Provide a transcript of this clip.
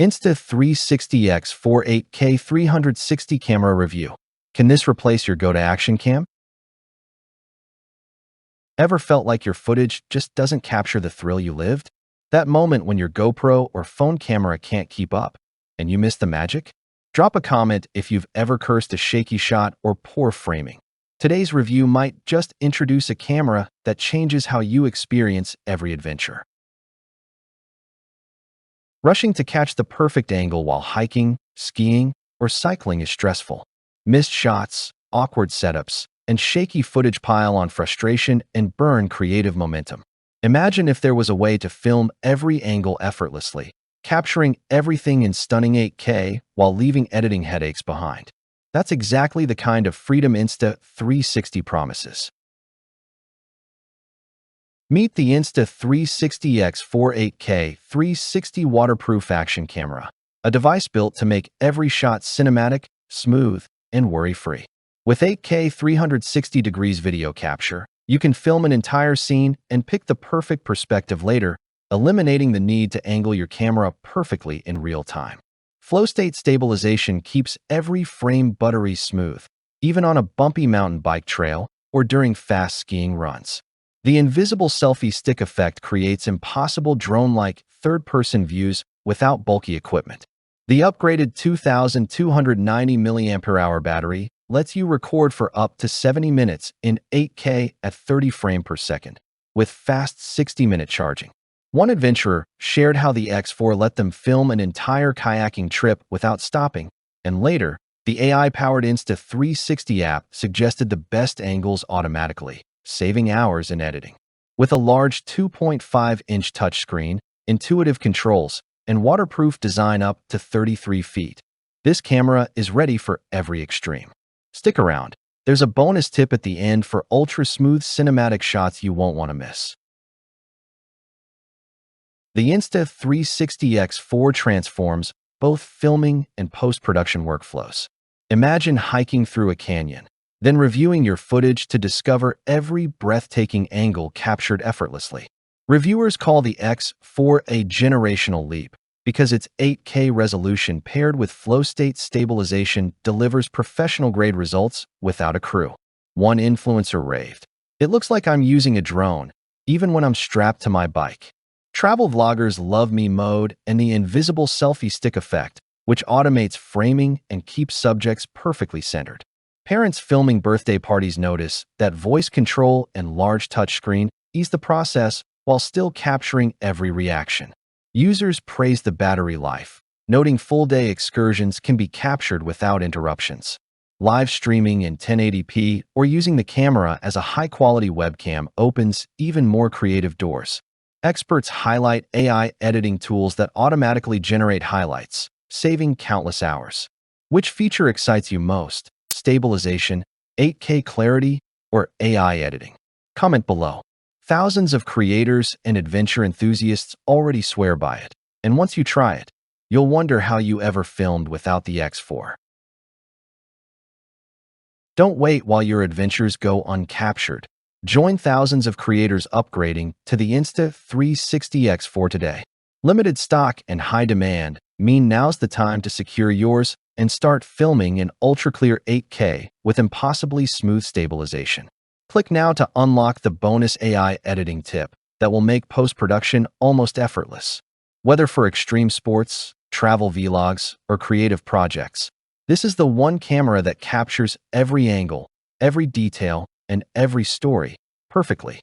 Insta360 X4 8K 360 camera review. Can this replace your go-to-action cam? Ever felt like your footage just doesn't capture the thrill you lived? That moment when your GoPro or phone camera can't keep up and you miss the magic? Drop a comment if you've ever cursed a shaky shot or poor framing. Today's review might just introduce a camera that changes how you experience every adventure. Rushing to catch the perfect angle while hiking, skiing, or cycling is stressful. Missed shots, awkward setups, and shaky footage pile on frustration and burn creative momentum. Imagine if there was a way to film every angle effortlessly, capturing everything in stunning 8K while leaving editing headaches behind. That's exactly the kind of freedom Insta360 promises. Meet the Insta360 X4 8K 360 waterproof action camera, a device built to make every shot cinematic, smooth, and worry-free. With 8K 360 degrees video capture, you can film an entire scene and pick the perfect perspective later, eliminating the need to angle your camera perfectly in real time. Flow state stabilization keeps every frame buttery smooth, even on a bumpy mountain bike trail or during fast skiing runs. The invisible selfie stick effect creates impossible drone-like third-person views without bulky equipment. The upgraded 2,290 mAh battery lets you record for up to 70 minutes in 8K at 30 frames per second, with fast 60-minute charging. One adventurer shared how the X4 let them film an entire kayaking trip without stopping, and later, the AI-powered Insta360 app suggested the best angles automatically, saving hours in editing. With a large 2.5-inch touchscreen, intuitive controls, and waterproof design up to 33 feet, this camera is ready for every extreme. Stick around. There's a bonus tip at the end for ultra-smooth cinematic shots you won't want to miss. The Insta360 X4 transforms both filming and post-production workflows. Imagine hiking through a canyon, then reviewing your footage to discover every breathtaking angle captured effortlessly. Reviewers call the X4 a generational leap because its 8K resolution paired with flow state stabilization delivers professional-grade results without a crew. One influencer raved, "It looks like I'm using a drone, even when I'm strapped to my bike." Travel vloggers love me mode and the invisible selfie stick effect, which automates framing and keeps subjects perfectly centered. Parents filming birthday parties notice that voice control and large touchscreen ease the process while still capturing every reaction. Users praise the battery life, noting full-day excursions can be captured without interruptions. Live streaming in 1080p or using the camera as a high-quality webcam opens even more creative doors. Experts highlight AI editing tools that automatically generate highlights, saving countless hours. Which feature excites you most? Stabilization, 8K clarity, or AI editing? Comment below. Thousands of creators and adventure enthusiasts already swear by it, and once you try it, you'll wonder how you ever filmed without the X4. Don't wait while your adventures go uncaptured. Join thousands of creators upgrading to the Insta360 X4 today. Limited stock and high demand mean now's the time to secure yours and start filming in ultra-clear 8K with impossibly smooth stabilization. Click now to unlock the bonus AI editing tip that will make post-production almost effortless. Whether for extreme sports, travel vlogs, or creative projects, this is the one camera that captures every angle, every detail, and every story perfectly.